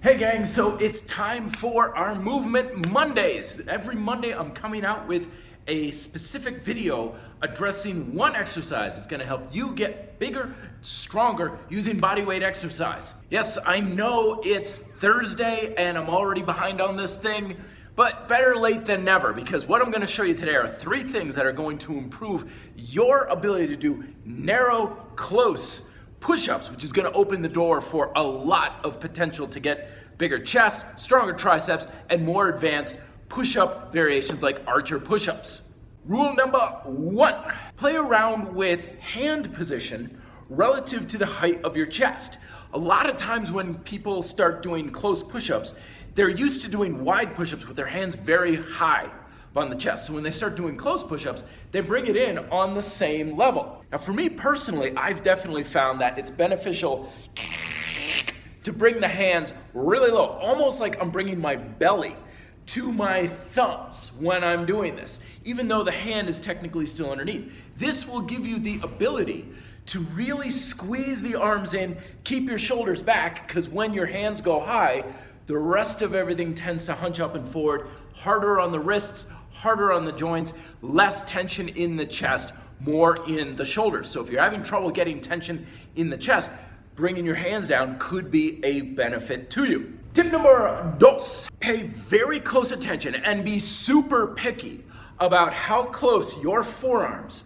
Hey gang, so it's time for our Movement Mondays. Every Monday I'm coming out with a specific video addressing one exercise that's gonna help you get bigger, stronger using bodyweight exercise. Yes, I know it's Thursday and I'm already behind on this thing, but better late than never, because what I'm gonna show you today are 3 things that are going to improve your ability to do narrow, close push-ups, which is gonna open the door for a lot of potential to get bigger chest, stronger triceps, and more advanced push-up variations like archer push-ups. Rule number 1, play around with hand position relative to the height of your chest. A lot of times when people start doing close push-ups, they're used to doing wide push-ups with their hands very high on the chest. So when they start doing close push-ups, they bring it in on the same level. Now for me personally, I've definitely found that it's beneficial to bring the hands really low, almost like I'm bringing my belly to my thumbs when I'm doing this, even though the hand is technically still underneath. This will give you the ability to really squeeze the arms in, keep your shoulders back, because when your hands go high, the rest of everything tends to hunch up and forward, harder on the wrists, harder on the joints, less tension in the chest, more in the shoulders. So if you're having trouble getting tension in the chest, bringing your hands down could be a benefit to you. Tip number 2, pay very close attention and be super picky about how close your forearms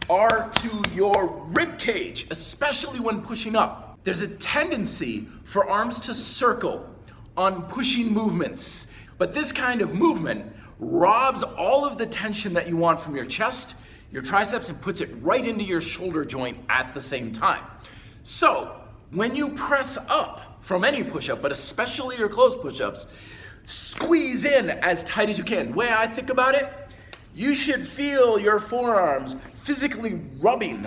are to your rib cage, especially when pushing up. There's a tendency for arms to circle on pushing movements, but this kind of movement robs all of the tension that you want from your chest, your triceps, and puts it right into your shoulder joint at the same time. So when you press up from any push-up, but especially your close push-ups, squeeze in as tight as you can. The way I think about it, you should feel your forearms physically rubbing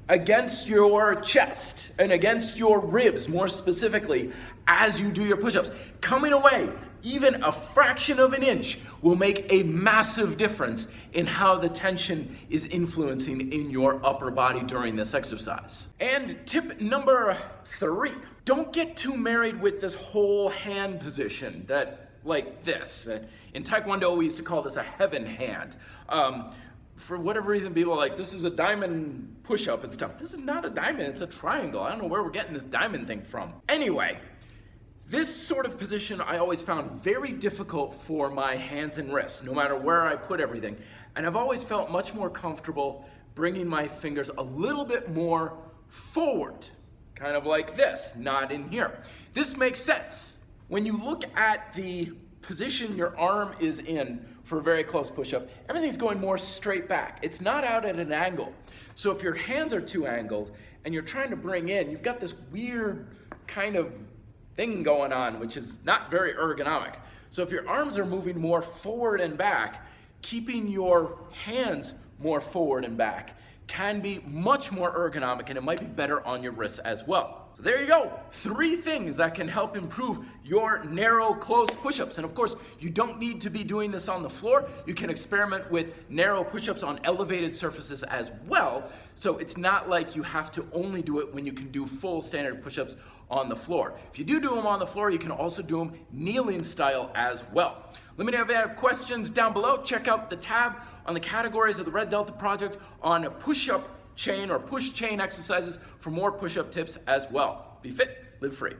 against your chest and against your ribs, more specifically, as you do your push-ups. Coming away even a fraction of an inch will make a massive difference in how the tension is influencing in your upper body during this exercise. And tip number 3, don't get too married with this whole hand position that, like this. In Taekwondo, we used to call this a heaven hand. For whatever reason, people are like, this is a diamond push-up and stuff. This is not a diamond, it's a triangle. I don't know where we're getting this diamond thing from. Anyway, this sort of position I always found very difficult for my hands and wrists, no matter where I put everything. And I've always felt much more comfortable bringing my fingers a little bit more forward, kind of like this, not in here. This makes sense. When you look at the position your arm is in for a very close push-up, everything's going more straight back. It's not out at an angle. So if your hands are too angled and you're trying to bring in, you've got this weird kind of thing going on, which is not very ergonomic. So if your arms are moving more forward and back, keeping your hands more forward and back can be much more ergonomic, and it might be better on your wrists as well. So there you go, 3 things that can help improve your narrow, close push-ups. And of course, you don't need to be doing this on the floor. You can experiment with narrow push-ups on elevated surfaces as well. So it's not like you have to only do it when you can do full standard push-ups on the floor. If you do them on the floor, you can also do them kneeling style as well. Let me know if you have questions down below. Check out the tab on the categories of the Red Delta Project on push-up chain or push chain exercises for more push-up tips as well. Be fit, live free.